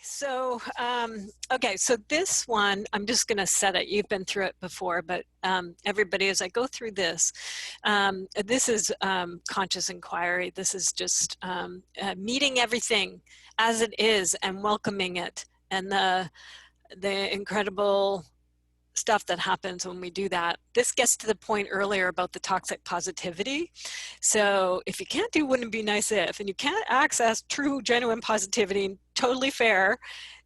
So this one, I'm just going to set it. You've been through it before, but everybody, as I go through this, this is conscious inquiry. This is just meeting everything as it is and welcoming it, and the incredible stuff that happens when we do that. This gets to the point earlier about the toxic positivity. So if you can't do wouldn't it be nice if, and you can't access true, genuine positivity, totally fair,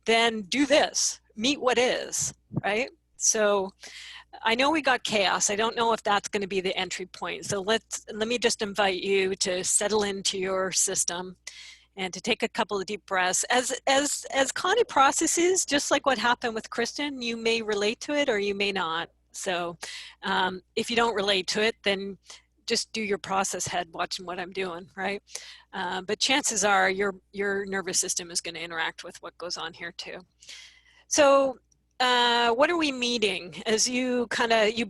then do this, meet what is, right? So I know we got chaos. I don't know if that's going to be the entry point. So let me just invite you to settle into your system and to take a couple of deep breaths. As Connie processes, just like what happened with Kristen, you may relate to it or you may not. So if you don't relate to it, then just do your process head watching what I'm doing, right? But chances are your nervous system is going to interact with what goes on here too. So what are we meeting? As you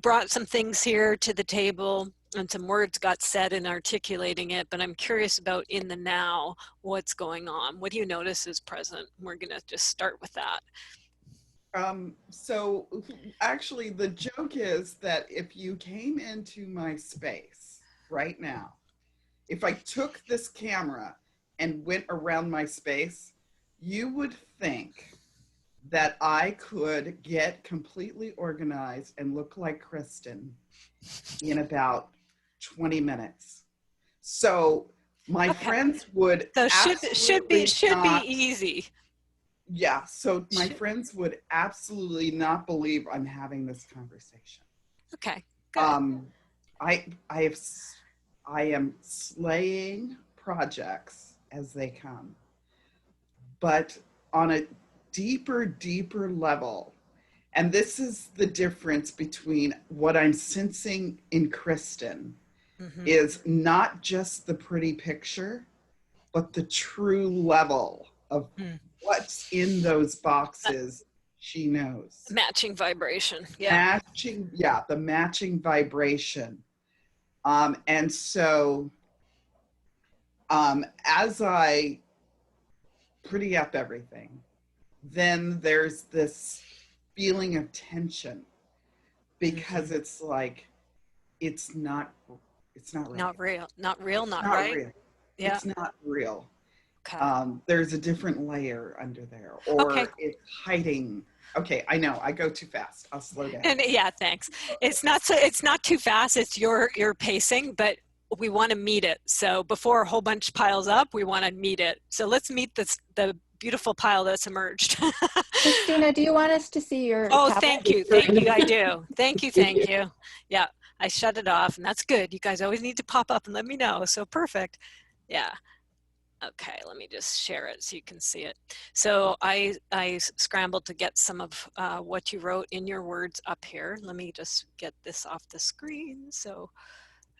brought some things here to the table, and some words got said in articulating it, but I'm curious about in the now, what's going on? What do you notice is present? We're gonna just start with that. So actually the joke is that if you came into my space right now, if I took this camera and went around my space, you would think that I could get completely organized and look like Kristen in about 20 minutes. So my friends would should be easy. Yeah, so my friends would absolutely not believe I'm having this conversation. Okay, good. I am slaying projects as they come, but on a deeper level. And this is the difference between what I'm sensing in Kristen is not just the pretty picture, but the true level of what's in those boxes she knows. Matching vibration. Yeah. The matching vibration. And so as I pretty up everything, then there's this feeling of tension because it's like, it's not real. Not real, not right. Real. Yeah. It's not real. Okay. There's a different layer under there, or it's hiding. Okay, I know I go too fast. I'll slow down. And yeah, thanks. It's not too fast. It's your pacing, but we want to meet it. So before a whole bunch piles up, we want to meet it. So let's meet the beautiful pile that's emerged. Christina, do you want us to see your tablet? Thank you. I do. Thank you. Yeah, I shut it off, and that's good. You guys always need to pop up and let me know. So perfect. Yeah. Okay, let me just share it so you can see it. So I scrambled to get some of what you wrote in your words up here. Let me just get this off the screen. So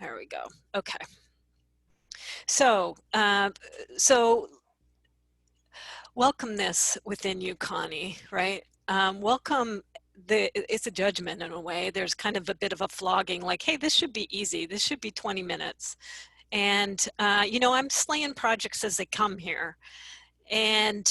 there we go. Okay. So welcome this within you, Connie, right? Welcome. It's a judgment in a way. There's kind of a bit of a flogging, like, hey, this should be easy. This should be 20 minutes. And, I'm slaying projects as they come here. And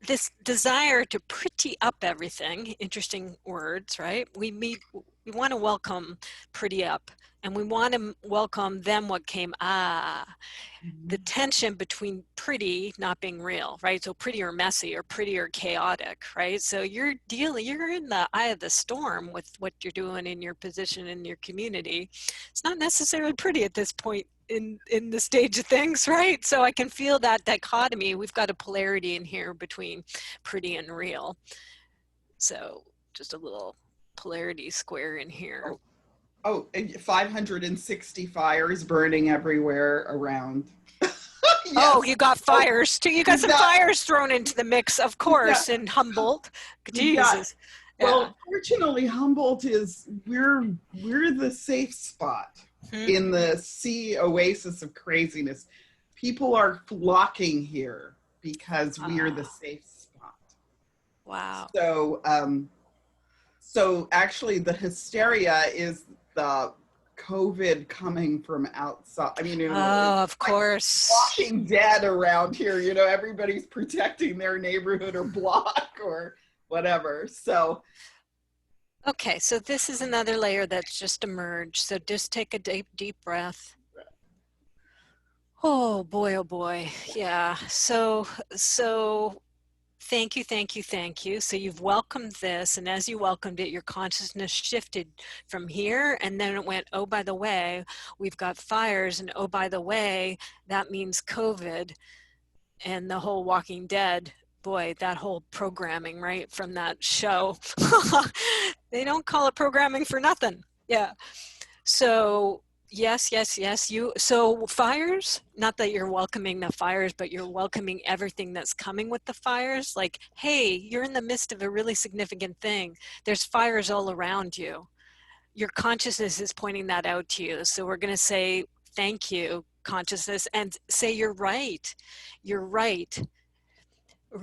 this desire to pretty up everything, interesting words, right? We want to welcome pretty up, and we want to welcome them what came, the tension between pretty not being real, right? So pretty or messy, or pretty or chaotic, right? So you're in the eye of the storm with what you're doing in your position in your community. It's not necessarily pretty at this point in the stage of things, right? So I can feel that dichotomy. We've got a polarity in here between pretty and real. So just a little polarity square in here. Oh, 560 fires burning everywhere around. Yes. Oh, you got fires too. You got some fires thrown into the mix, of course, in Humboldt. Jesus. Yeah. Well, fortunately, Humboldt we're the safe spot in the sea oasis of craziness. People are flocking here because we are the safe spot. Wow. So actually the hysteria is the COVID coming from outside. I mean, you know, Oh, of it's like course. Walking Dead around here. You know, everybody's protecting their neighborhood or block or whatever. So, Okay, so this is another layer that's just emerged. So just take a deep breath. Oh boy, oh boy. Yeah. So thank you, thank you, thank you. So you've welcomed this, and as you welcomed it, your consciousness shifted from here, and then it went, oh, by the way, we've got fires, and oh, by the way, that means COVID and the whole Walking Dead. Boy, that whole programming, right, from that show. They don't call it programming for nothing. Yeah. So yes, yes, yes. So fires, not that you're welcoming the fires, but you're welcoming everything that's coming with the fires. Like, hey, you're in the midst of a really significant thing. There's fires all around you. Your consciousness is pointing that out to you. So we're going to say, thank you, consciousness, and say, you're right. You're right.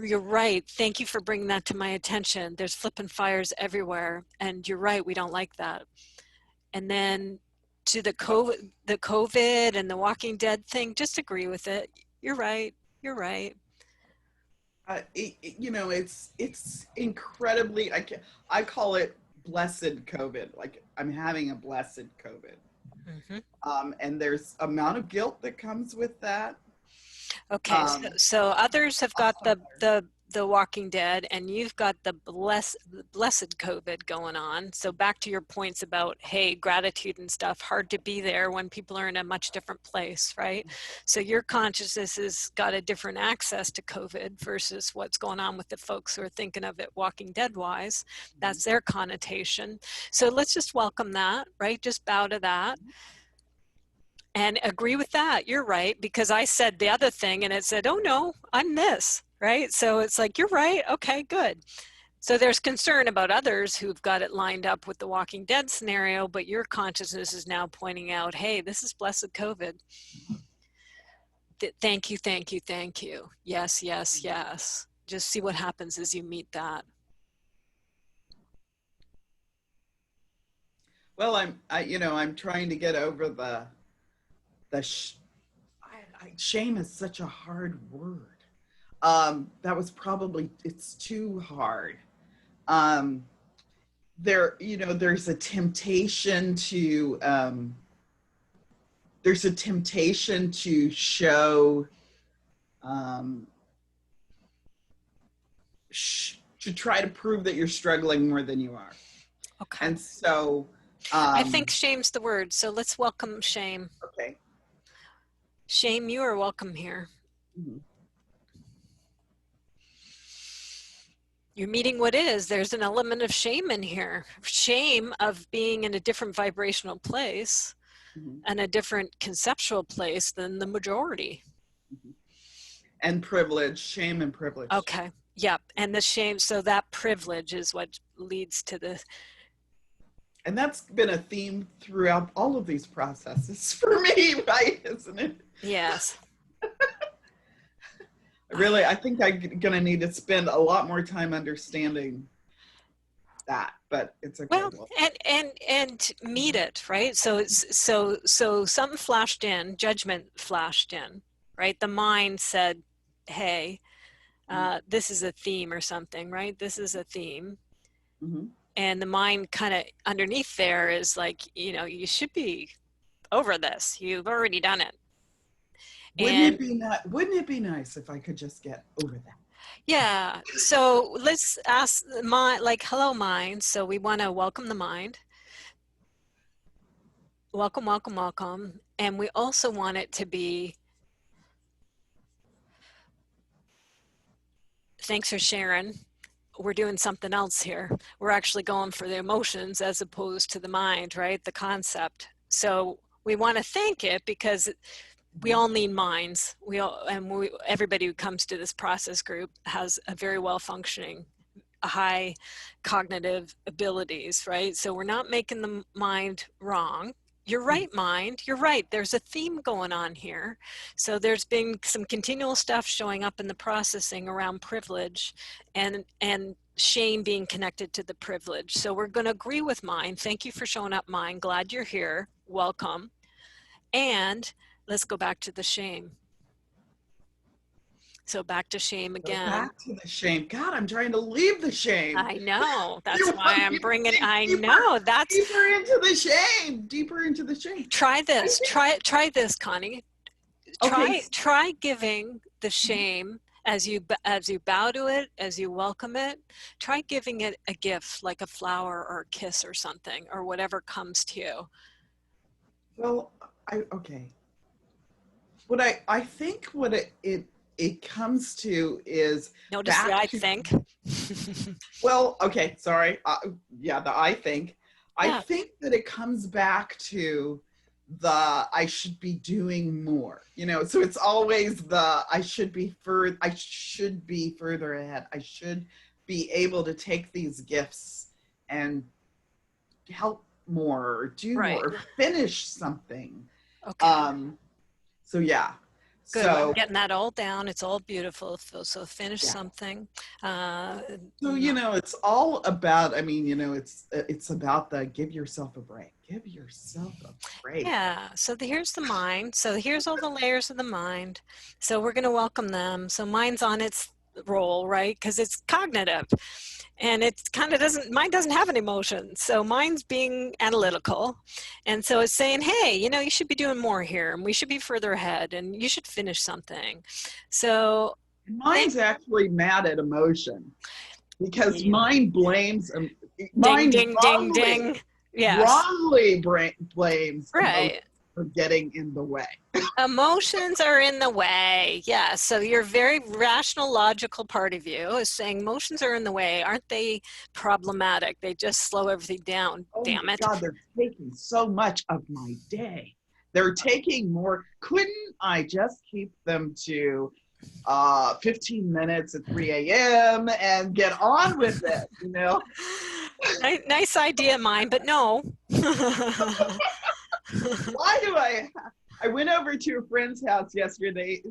You're right. Thank you for bringing that to my attention. There's flipping fires everywhere. And you're right. We don't like that. And then to the COVID and the Walking Dead thing, just agree with it. You're right. You're right. you know, it's incredibly. I call it blessed COVID. Like I'm having a blessed COVID. And there's amount of guilt that comes with that. Okay, so others have got the Walking Dead, and you've got the blessed COVID going on. So back to your points about, hey, gratitude and stuff, hard to be there when people are in a much different place, right? So your consciousness has got a different access to COVID versus what's going on with the folks who are thinking of it Walking Dead wise. That's their connotation. So let's just welcome that, right? Just bow to that. And agree with that. You're right, because I said the other thing and it said, oh no, I'm this, right? So it's like, you're right. Okay, good. So there's concern about others who've got it lined up with the Walking Dead scenario, but your consciousness is now pointing out, hey, this is blessed COVID. Thank you, thank you, thank you. Yes, yes, yes. Just see what happens as you meet that. Well, I'm trying to get over shame is such a hard word. That was probably, it's too hard. There's a temptation to show, to try to prove that you're struggling more than you are. Okay. And so I think shame's the word. So let's welcome shame. Okay. Shame, you are welcome here. Mm-hmm. You're meeting what is. There's an element of shame in here. Shame of being in a different vibrational place and a different conceptual place than the majority. And privilege, shame and privilege. Okay. Yep. And the shame. So that privilege is what leads to the. And that's been a theme throughout all of these processes for me, right? Isn't it? Yes. Really, I think I'm going to need to spend a lot more time understanding that, but it's okay. Well, and meet it, right? So so something flashed in, judgment flashed in, right? The mind said, hey, this is a theme or something, right? This is a theme. Mm-hmm. And the mind kind of underneath there is like, you should be over this. You've already done it. Wouldn't it be nice if I could just get over that? Yeah. So let's ask the mind, like, hello, mind. So we want to welcome the mind. Welcome, welcome, welcome. And we also want it to be, thanks for sharing. We're doing something else here. We're actually going for the emotions as opposed to the mind, right? The concept. So we want to thank it because we all need minds. Everybody who comes to this process group has a very well functioning, high cognitive abilities, right? So we're not making the mind wrong. You're right, mind. You're right. There's a theme going on here. So there's been some continual stuff showing up in the processing around privilege and shame being connected to the privilege. So we're going to agree with mind. Thank you for showing up, mind. Glad you're here. welcome. And let's go back to the shame. So back to shame again. Back to the shame. God, I'm trying to leave the shame. I know. That's You why want I'm me to bringing, dig I deeper, know. That's, deeper into the shame, deeper into the shame. try this, try this, Connie. Okay. Try giving the shame as you bow to it, as you welcome it. Try giving it a gift, like a flower or a kiss or something, or whatever comes to you. Well, okay. What I think what it comes to is Notice the I think. Well, okay, sorry. Yeah, the I think. I Yeah. think that it comes back to the I should be doing more. You know, so it's always the I should be further ahead. I should be able to take these gifts and help more or do Right. more or finish something. Okay. So yeah. Good. So I'm getting that all down. It's all beautiful. So finish something. So, you know, it's all about, I mean, you know, it's about the give yourself a break. Give yourself a break. Yeah. So here's the mind. So here's all the layers of the mind. So we're going to welcome them. So mind's on its roll, right? Because it's cognitive. And it kind of mind doesn't have an emotion. So mind's being analytical. And so it's saying, hey, you know, you should be doing more here and we should be further ahead and you should finish something. So Mind's actually mad at emotion because mind blames, ding, ding. Yes. Wrongly blames right. for getting in the way. Emotions are in the way. Yeah. So your very rational, logical part of you is saying emotions are in the way. Aren't they problematic? They just slow everything down. Oh Damn it. God, they're taking so much of my day. They're taking more. Couldn't I just keep them to 15 minutes at 3 a.m. and get on with it, you know? Nice idea, mine, but no. Why do I went over to a friend's house yesterday.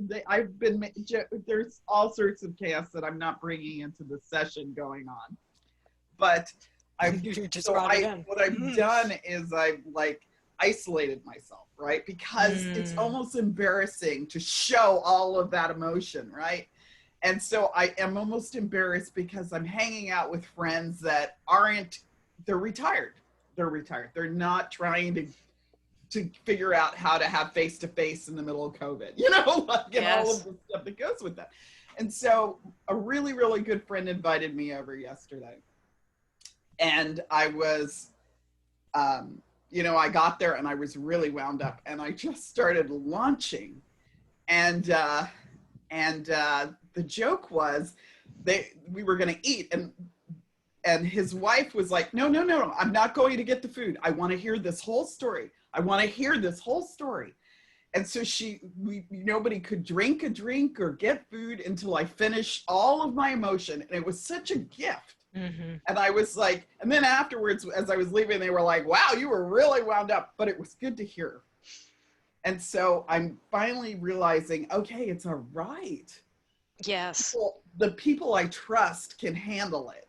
There's all sorts of chaos that I'm not bringing into the session going on. But what I've done is I've like isolated myself, right? Because it's almost embarrassing to show all of that emotion, right? And so I am almost embarrassed because I'm hanging out with friends that they're retired. They're not trying to figure out how to have face-to-face in the middle of COVID, you know, like, and all of the stuff that goes with that. And so a really, really good friend invited me over yesterday. And I was, you know, I got there and I was really wound up and I just started launching. And the joke was we were going to eat and his wife was like, no, I'm not going to get the food. I want to hear this whole story. And so nobody could drink a drink or get food until I finished all of my emotion. And it was such a gift. Mm-hmm. And I was like, and then afterwards, as I was leaving, they were like, wow, you were really wound up, but it was good to hear. And so I'm finally realizing, okay, it's all right. Yes. The people I trust can handle it.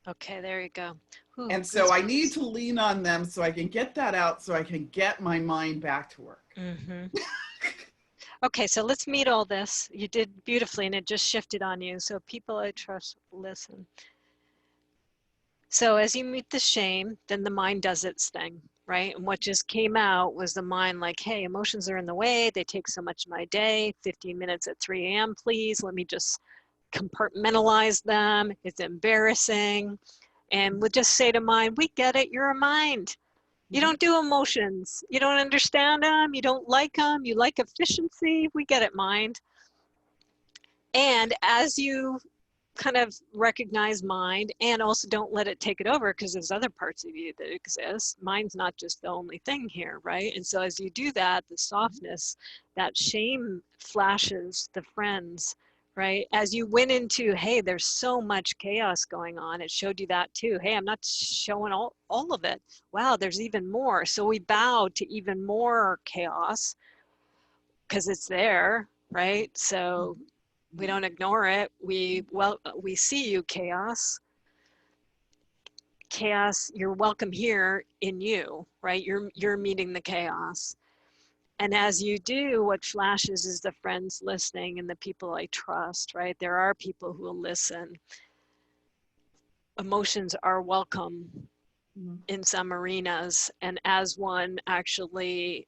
Okay, there you go. Ooh, and so I need to lean on them so I can get that out so I can get my mind back to work. Mm-hmm. Okay, so let's meet all this. You did beautifully and it just shifted on you. So people I trust, listen. So as you meet the shame, then the mind does its thing, right? And what just came out was the mind like, hey, emotions are in the way. They take so much of my day. 15 minutes at 3 a.m., please. Let me just compartmentalize them. It's embarrassing. And we'll just say to mind, we get it. You're a mind. You don't do emotions. You don't understand them. You don't like them. You like efficiency. We get it, mind. And as you kind of recognize mind and also don't let it take it over because there's other parts of you that exist. Mind's not just the only thing here, right? And so as you do that, the softness, that shame flashes the friends, right? As you went into, hey, there's so much chaos going on. It showed you that too. Hey, I'm not showing all of it. Wow, there's even more. So we bowed to even more chaos because it's there, right? So we don't ignore it. We see you, chaos. chaos, you're welcome here in you, right? You're meeting the chaos. And as you do, what flashes is the friends listening and the people I trust, right? There are people who will listen. Emotions are welcome in some arenas. And as one actually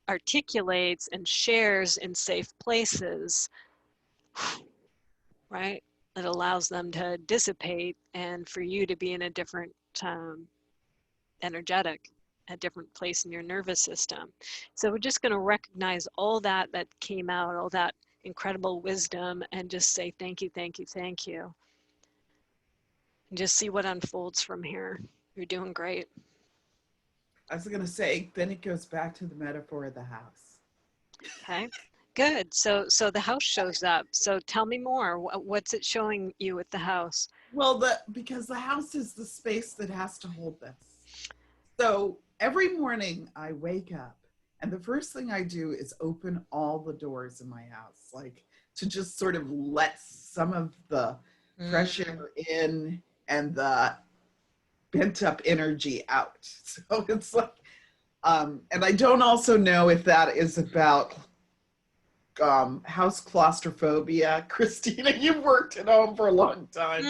articulates and shares in safe places, right? It allows them to dissipate and for you to be in a different energetic, a different place in your nervous system. So we're just going to recognize all that came out, all that incredible wisdom, and just say thank you, thank you, thank you. And just see what unfolds from here. You're doing great. I was going to say, then it goes back to the metaphor of the house. Okay, good. So the house shows up. So tell me more. What's it showing you with the house? Well, because the house is the space that has to hold this. So every morning I wake up and the first thing I do is open all the doors in my house, like to just sort of let some of the fresh air in and the pent up energy out. So it's like, and I don't also know if that is about house claustrophobia. Christina, you've worked at home for a long time.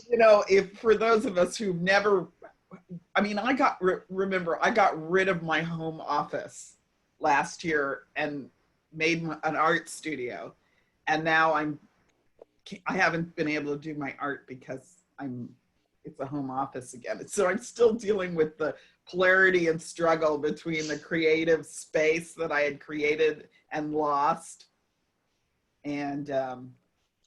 You know, if for those of us who've never, I mean, remember, I got rid of my home office last year and made an art studio. And now I haven't been able to do my art because it's a home office again. So I'm still dealing with the polarity and struggle between the creative space that I had created and lost. And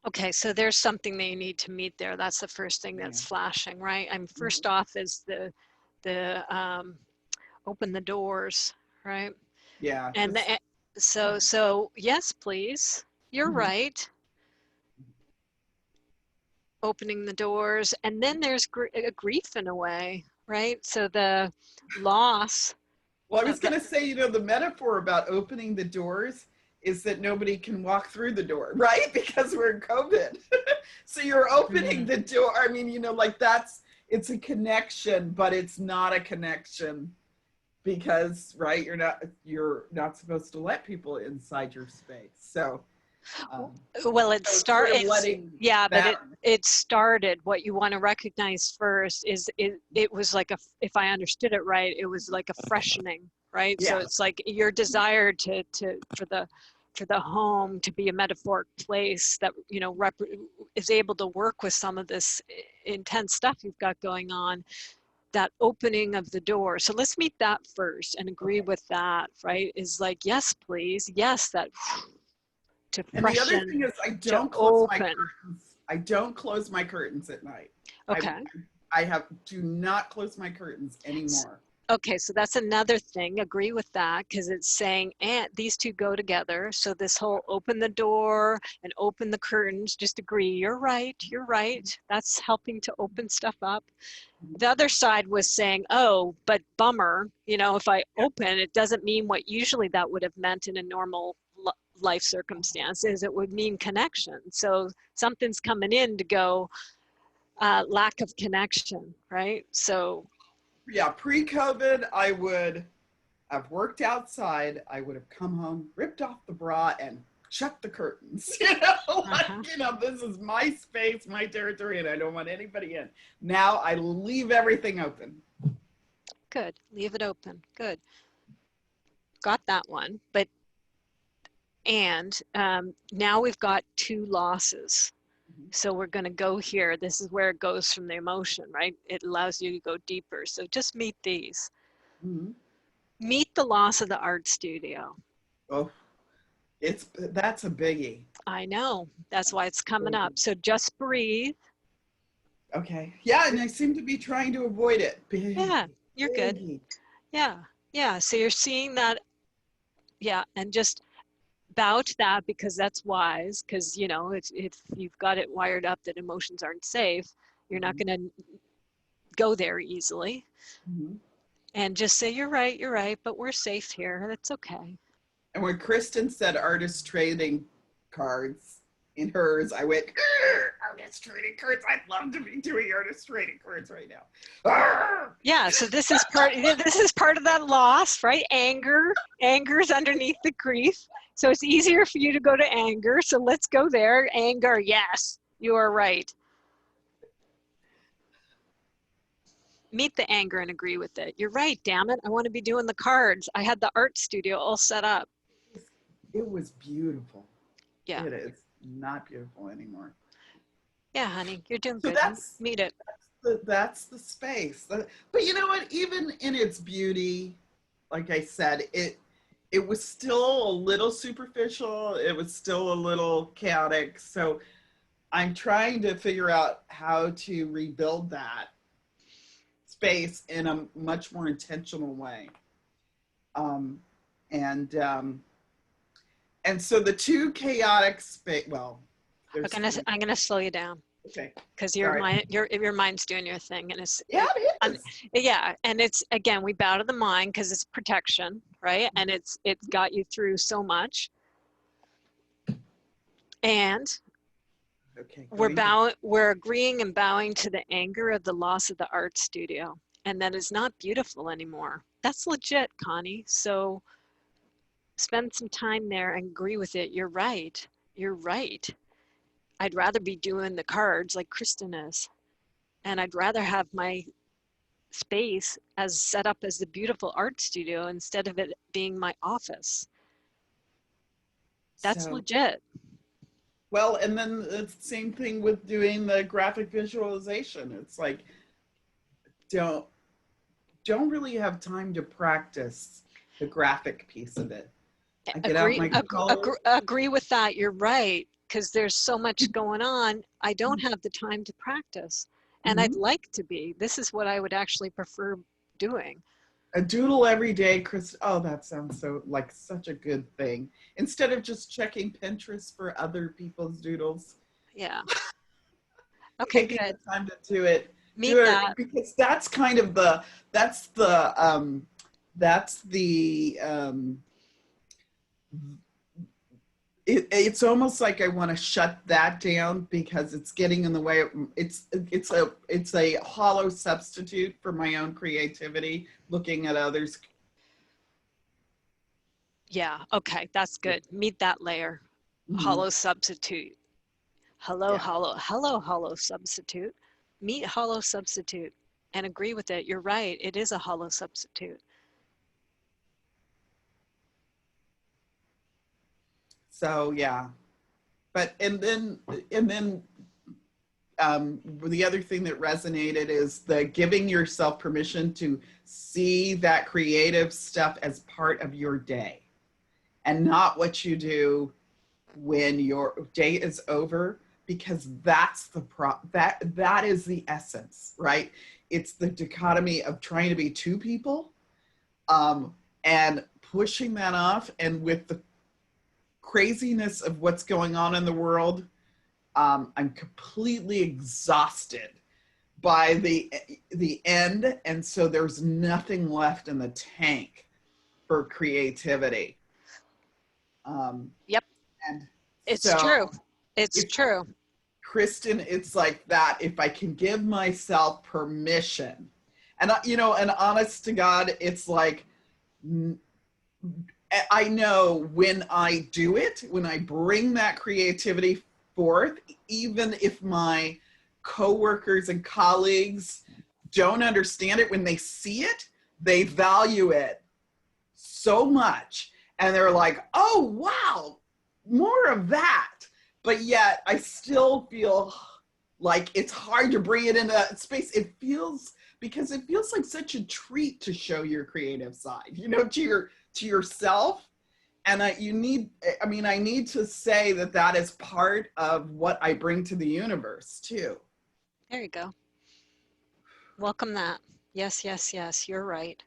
okay, so there's something that you need to meet there. That's the first thing that's flashing, right? I'm first off is the open the doors, right? Yeah. And so yes, please. You're right. Opening the doors, and then there's grief in a way, right? So the loss. Well, I was going to say, you know, the metaphor about opening the doors is that nobody can walk through the door, right? Because we're in COVID. So you're opening the door. I mean, you know, like it's a connection, but it's not a connection because, right, you're not supposed to let people inside your space. So well, it started, but it started, what you want to recognize first is it was like if I understood it right, it was like a freshening, right? Yeah. So it's like your desire for the home to be a metaphoric place that, you know, is able to work with some of this intense stuff you've got going on, that opening of the door. So let's meet that first and agree with that, right? Is like, yes, please. Yes, that to freshen. And the other thing is I don't close my curtains. I don't close my curtains at night. Okay. I do not close my curtains anymore. Okay, so that's another thing. Agree with that, because it's saying, and these two go together. So this whole open the door and open the curtains, just agree. You're right. You're right. That's helping to open stuff up. The other side was saying, oh, but bummer, you know, if I open, it doesn't mean what usually that would have meant in a normal life circumstances. It would mean connection. So something's coming in to go, lack of connection, right? So yeah, pre-COVID, I would have worked outside. I would have come home, ripped off the bra, and shut the curtains. You know, like, you know, this is my space, my territory, and I don't want anybody in. Now I leave everything open. Good, leave it open. Good, got that one. But and now we've got two losses. So we're going to go here. This is where it goes from the emotion, right? It allows you to go deeper. So just meet these. Meet the loss of the art studio. Oh, that's a biggie. I know. That's why it's coming up. So just breathe. Okay. Yeah, and I seem to be trying to avoid it. Yeah, you're good. Yeah, yeah. So you're seeing that. Yeah, and just bow to that, because that's wise, because, you know, if you've got it wired up that emotions aren't safe, you're not going to go there easily. And just say, you're right, but we're safe here. That's okay. And when Kristen said artist trading cards in hers, I went, artist trading cards. I'd love to be doing artist trading cards right now. Yeah, so this is part of that loss, right? Anger's underneath the grief. So it's easier for you to go to anger. So let's go there. Anger, yes, you are right. Meet the anger and agree with it. You're right, damn it. I want to be doing the cards. I had the art studio all set up. It was beautiful. Yeah. It is not beautiful anymore. Yeah, honey, you're doing So good. that's, Meet it. that's the space. But you know what? Even in its beauty, like I said, it was still a little superficial. It was still a little chaotic. So I'm trying to figure out how to rebuild that space in a much more intentional way. And so the two chaotic space, well, I'm gonna slow you down. Okay. Because your mind's doing your thing, and it's yeah, it is. Yeah, and it's, again, we bow to the mind because it's protection, right? And it's got you through so much. And okay, we're agreeing and bowing to the anger of the loss of the art studio, and that is not beautiful anymore. That's legit, Connie. So spend some time there and agree with it. You're right. You're right. I'd rather be doing the cards like Kristen is. And I'd rather have my space as set up as the beautiful art studio instead of it being my office. That's legit. Well, and then it's the same thing with doing the graphic visualization. It's like, don't really have time to practice the graphic piece of it. I get out my agree with that. You're right. Because there's so much going on. I don't have the time to practice. And I'd like to be. This is what I would actually prefer doing. A doodle every day, Chris. Oh, that sounds so like such a good thing. Instead of just checking Pinterest for other people's doodles. Yeah. Okay, Taking good. the time to do it. Because that's kind of it's almost like I want to shut that down because it's getting in the way. It's a hollow substitute for my own creativity, looking at others. Yeah, okay, that's good. Meet that layer. Hollow substitute. Hollow substitute. Meet hollow substitute and agree with it. You're right, it is a hollow substitute. So yeah, but and then the other thing that resonated is the giving yourself permission to see that creative stuff as part of your day and not what you do when your day is over, because that's that is the essence, right? It's the dichotomy of trying to be two people and pushing that off, and with the craziness of what's going on in the world, I'm completely exhausted by the end, and so there's nothing left in the tank for creativity. Yep, and it's true. It's true. Kristen, it's like that. If I can give myself permission, and and honest to God, it's like, I know when I do it, when I bring that creativity forth, even if my coworkers and colleagues don't understand it, when they see it, they value it so much. And they're like, oh, wow, more of that. But yet I still feel like it's hard to bring it into that space. Because it feels like such a treat to show your creative side, to yourself. And I need to say that is part of what I bring to the universe too. There you go. Welcome that. Yes, yes, yes, you're right.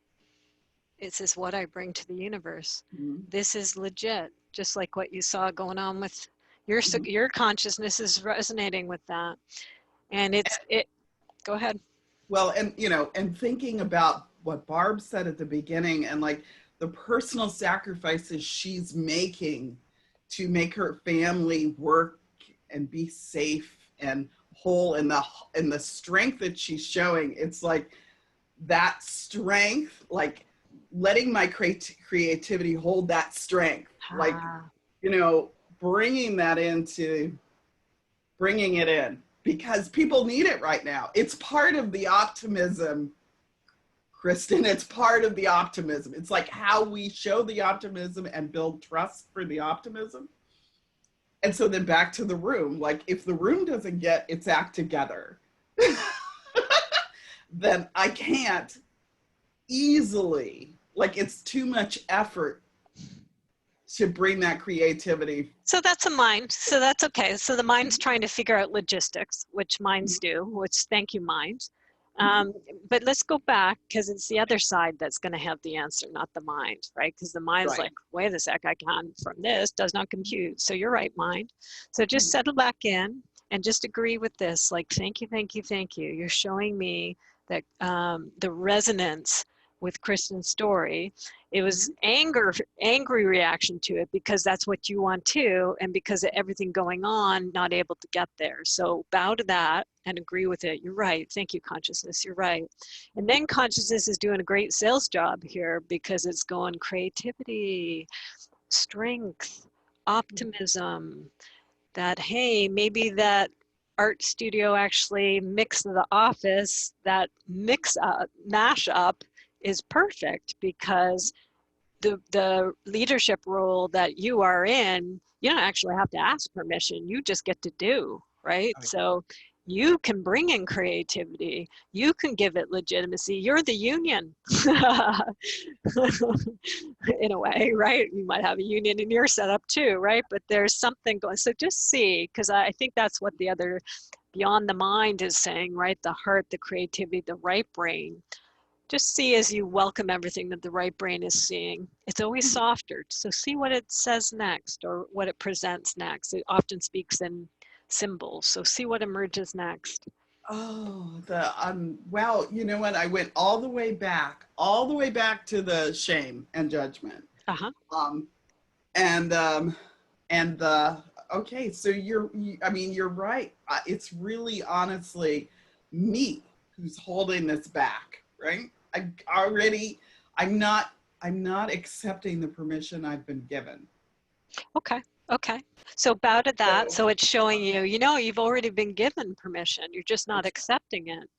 This is what I bring to the universe. This is legit, just like what you saw going on with your consciousness is resonating with that. And go ahead. Well, and thinking about what Barb said at the beginning, and like the personal sacrifices she's making to make her family work and be safe and whole, and the strength that she's showing. It's like that strength, like letting my creativity hold that strength, like, you know, bringing it in, because people need it right now. It's part of the optimism, Kristen. It's part of the optimism. It's like how we show the optimism and build trust for the optimism. And so then back to the room, like if the room doesn't get its act together, then I can't easily, like it's too much effort to bring that creativity. So that's a mind. So that's okay. So the mind's trying to figure out logistics, which minds do, which thank you, mind. But let's go back, because it's the other side that's going to have the answer, not the mind, right? Because the mind's like, wait a sec, I can't from this, does not compute. So you're right, mind. So just settle back in and just agree with this. Like, thank you, thank you, thank you. You're showing me that the resonance with Kristen's story. It was angry reaction to it, because that's what you want too, and because of everything going on, not able to get there. So bow to that and agree with it. You're right. Thank you, consciousness. You're right. And then consciousness is doing a great sales job here, because it's going creativity, strength, optimism, that, hey, maybe that art studio actually mixed the office, that mash up is perfect, because the leadership role that you are in, you don't actually have to ask permission. You just get to do, right? So you can bring in creativity. You can give it legitimacy. You're the union in a way, right? You might have a union in your setup too, right? But there's something going. So just see, because I think that's what the other beyond the mind is saying, right? The heart, the creativity, the right brain. Just see as you welcome everything that the right brain is seeing. It's always softer. So see what it says next, or what it presents next. It often speaks in symbols. So see what emerges next. Oh, well, you know what? I went all the way back to the shame and judgment. Okay, so you're right. It's really honestly me who's holding this back, right? I'm not accepting the permission I've been given. Okay. So bow to that. So it's showing you, you've already been given permission. You're just not accepting it.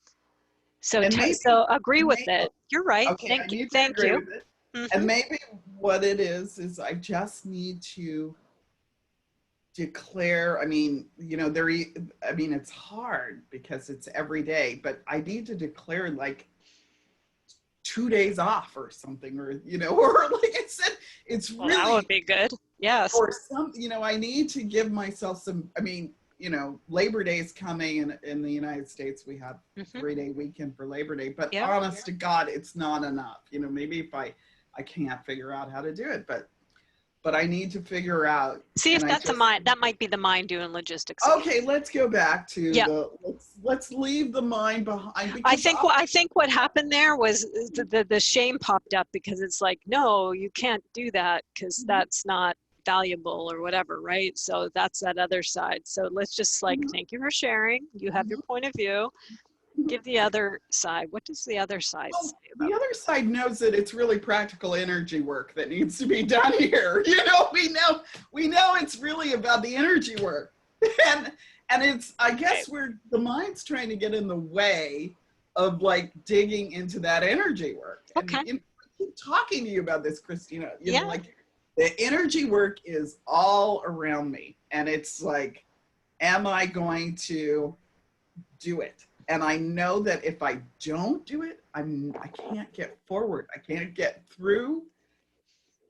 So so agree with it. You're right. Okay, Thank you. Thank you. With it. And maybe what it is I just need to declare, it's hard because it's every day, but I need to declare like 2 days off or something, or like I said, it's really, that would be good. Yes. Or some, I need to give myself some, Labor Day is coming in the United States. We have 3-day weekend for Labor Day, but honest to God, it's not enough. Maybe if I can't figure out how to do it, but I need to figure out. See if that's that might be the mind doing logistics. Okay, let's go back to let's leave the mind behind. I think what happened there was the shame popped up, because it's like, no, you can't do that, because that's not valuable or whatever, right? So that's that other side. So let's just thank you for sharing. You have your point of view. Give the other side. What does the other side say about the other side knows that it's really practical energy work that needs to be done here. We know it's really about the energy work. And it's, I guess the mind's trying to get in the way of like digging into that energy work. Okay. And, I keep talking to you about this, Christina. Like the energy work is all around me. And it's like, am I going to do it? And I know that if I don't do it, I can't get forward. I can't get through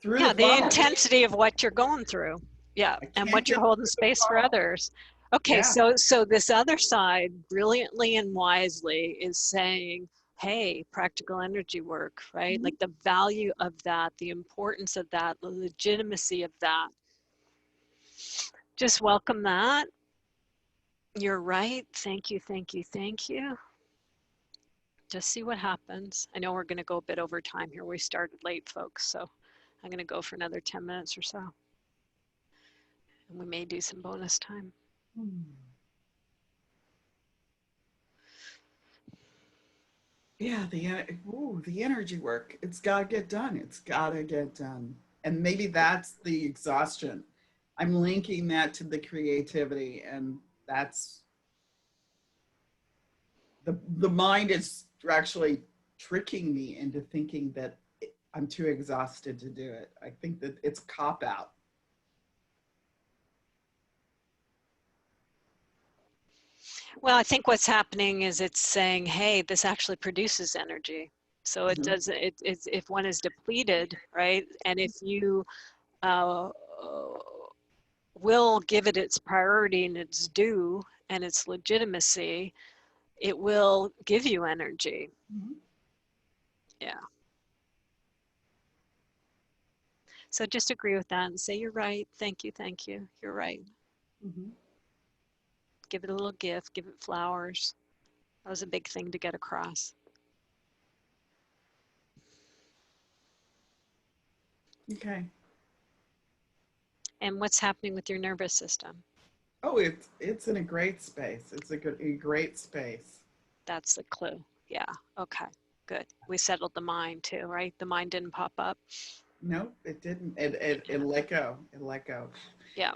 the intensity of what you're going through. Yeah, and what you're holding space for others. Okay, so this other side, brilliantly and wisely, is saying, hey, practical energy work, right? Like the value of that, the importance of that, the legitimacy of that. Just welcome that. You're right. Thank you, thank you, thank you. Just see what happens. I know we're going to go a bit over time here. We started late, folks, so I'm going to go for another 10 minutes or so. And we may do some bonus time. Hmm. Yeah, the energy work. It's got to get done. It's got to get done. And maybe that's the exhaustion. I'm linking that to the creativity, and that's the mind is actually tricking me into thinking that I'm too exhausted to do it. I think that it's cop out. Well, I think what's happening is it's saying, hey, this actually produces energy. So it Mhm. does, if one is depleted, right? And if you uh, will give it its priority and its due and its legitimacy, it will give you energy. Mhm. Yeah. So just agree with that and say, you're right. Thank you. Thank you. You're right. Mhm. Give it a little gift, give it flowers. That was a big thing to get across. Okay. And what's happening with your nervous system? Oh, it's in a great space. It's a great space. That's the clue. Yeah. Okay. Good. We settled the mind too, right? The mind didn't pop up. Nope, it didn't. It let go. It let go. Yeah.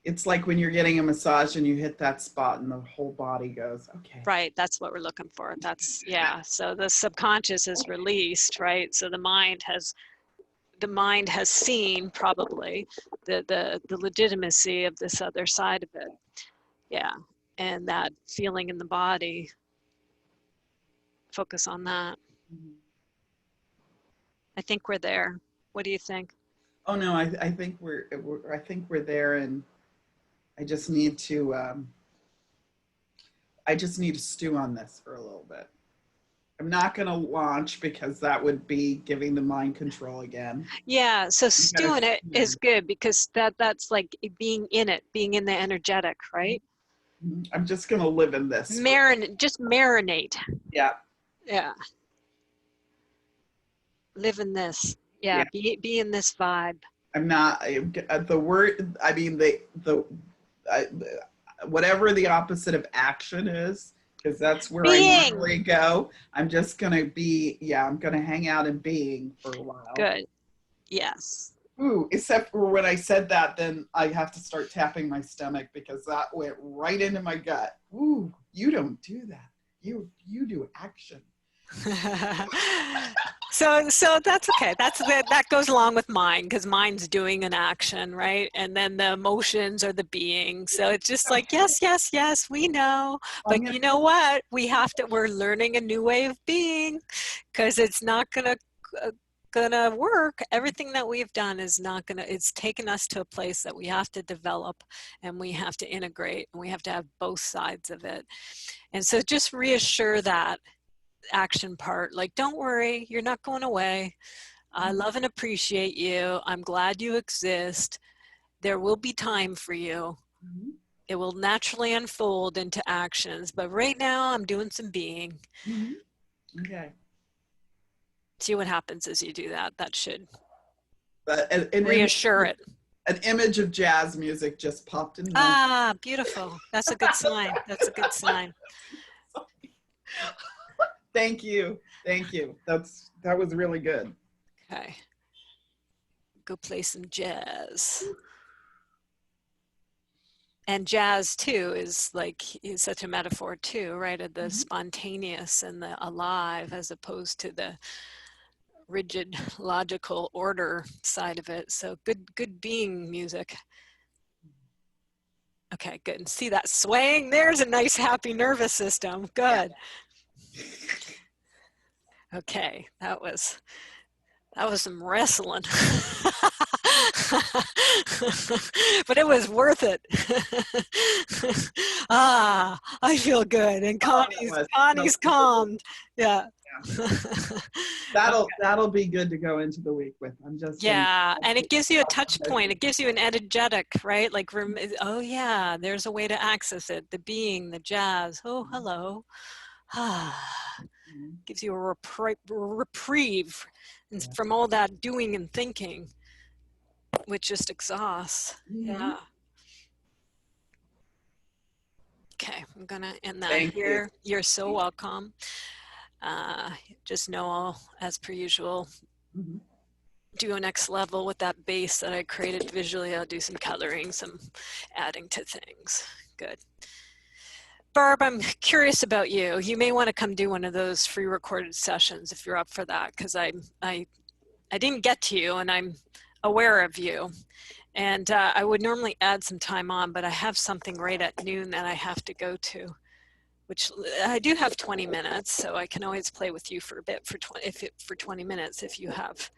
It's like when you're getting a massage and you hit that spot and the whole body goes, okay. Right. That's what we're looking for. That's, yeah. So the subconscious is released, right? So the mind has seen probably the legitimacy of this other side of it. Yeah. And that feeling in the body, focus on that. Mhm. I think we're there. What do you think? Oh no, I think I think we're there, and I just need to I just need to stew on this for a little bit. I'm not going to launch because that would be giving the mind control again. Yeah, so You gotta stewing it stew is good because that's like being in it, being in the energetic, right? I'm just going to live in this. Just marinate. Yeah. Yeah, live in this. Yeah, Yeah. be in this vibe. I'm not the word. I mean, I, whatever the opposite of action is, because that's where I Being normally go. I'm just going to be, yeah, I'm going to hang out in being for a while. good. Yes. Ooh, except for when I said that, then I have to start tapping my stomach because that went right into my gut. Ooh, you don't do that. You do action. So that's okay. That goes along with mind because mind's doing an action, right? And then the emotions are the being. So it's just like yes, yes, yes, we know. I'm But gonna, you know what? We're learning a new way of being because it's not gonna work. Everything that we've done is not gonna, it's taken us to a place that we have to develop and we have to integrate and we have to have both sides of it. And so just reassure that action part, like don't worry, you're not going away. I love and appreciate you. I'm glad you exist. There will be time for you. Mhm. It will naturally unfold into actions, but right now I'm doing some being. Mhm. Okay. See what happens as you do that. That should But reassure it. an image of jazz music just popped in my. Ah, beautiful. That's a good sign. That's a good sign. Thank you. Thank you. That was really good. Okay. Go play some jazz. And jazz too is such a metaphor too, right? Of the spontaneous and the alive as opposed to the rigid logical order side of it. So good being music. Okay, good. And see that swaying? There's a nice happy nervous system. Good. Okay, that was some wrestling. But it was worth it. Ah, I feel good. And Connie's calmed. Yeah. That'll be good to go into the week with. I'm just gonna. Yeah, and it gives you a touch point. It gives you an energetic, right? Like, oh yeah, there's a way to access it. The being, the jazz. Oh, hello. Gives you a reprieve from all that doing and thinking, which just exhausts. Yeah. I'm gonna end that Thank here. You're so welcome. Just know, as per usual, Mhm. do a next level with that base that I created visually. I'll do some coloring, some adding to things. Good. Barb, I'm curious about you. You may want to come do one of those free recorded sessions if you're up for that, because I didn't get to you and I'm aware of you. And I would normally add some time on, but I have something right at noon that I have to go to, which I do have 20 minutes, so I can always play with you for a bit for 20 minutes if you have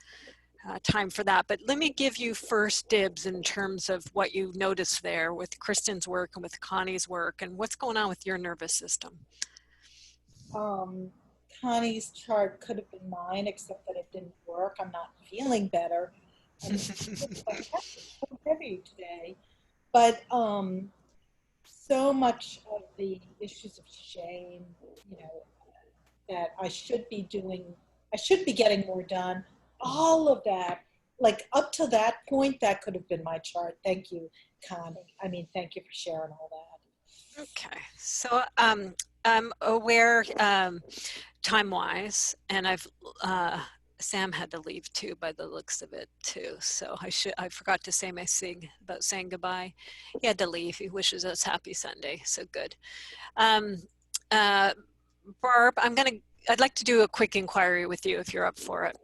time for that. But let me give you first dibs in terms of what you noticed there with Kristen's work and with Connie's work and what's going on with your nervous system. Connie's chart could have been mine, except that it didn't work. I'm not feeling better. And it's so heavy today. But so much of the issues of shame, you know, that I should be getting more done. All of that, like up to that point, that could have been my chart. Thank you, Connie. I mean, thank you for sharing all that. Okay, so I'm aware time-wise, and Sam had to leave too by the looks of it too. So I forgot to say about saying goodbye. He had to leave. He wishes us happy Sunday. So good. Barb, I'd like to do a quick inquiry with you if you're up for it.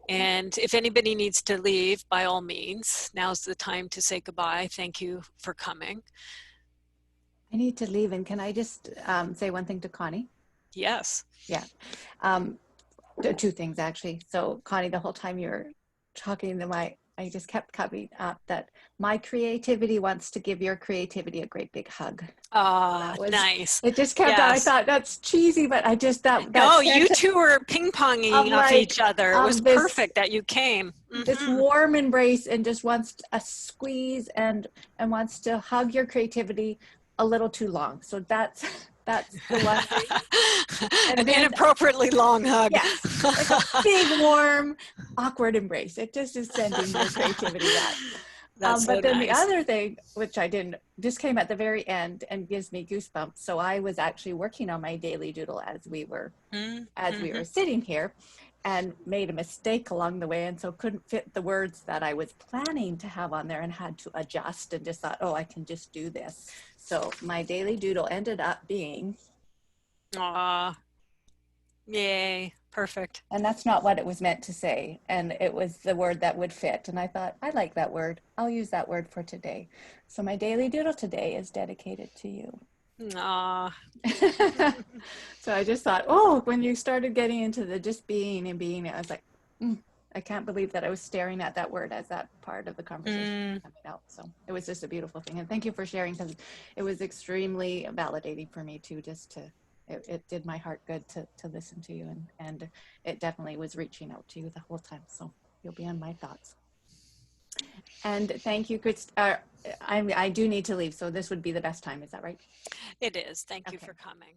And if anybody needs to leave, by all means, now's the time to say goodbye. Thank you for coming. I need to leave, and can I just say one thing to Connie? Yes. Yeah. Two things, actually. So, Connie, the whole time you're talking to I just kept coming up that my creativity wants to give your creativity a great big hug. Nice. It just kept out. I thought that's cheesy, but I just no, you two were ping-ponging off each other. It was perfect that you came. This warm embrace and just wants a squeeze and wants to hug your creativity a little too long. So that's the one thing. An inappropriately long hug. Yes, like a big, warm, awkward embrace. It just is sending your creativity back. But then the other thing, which just came at the very end and gives me goosebumps. So I was actually working on my daily doodle as we were sitting here, and made a mistake along the way, and so couldn't fit the words that I was planning to have on there and had to adjust, and just thought, oh, I can just do this. So my daily doodle ended up being, yay, perfect. And that's not what it was meant to say, and it was the word that would fit, and I thought, I like that word. I'll use that word for today. So my daily doodle today is dedicated to you. So I just thought, when you started getting into the just being and being, I was like, I can't believe that I was staring at that word as that part of the conversation coming out. So it was just a beautiful thing. And thank you for sharing, because it was extremely validating for me too, it did my heart good to listen to you, and it definitely was reaching out to you the whole time. So you'll be on my thoughts. And thank you, Chris. I do need to leave, so this would be the best time. Is that right? It is. Thank you for coming.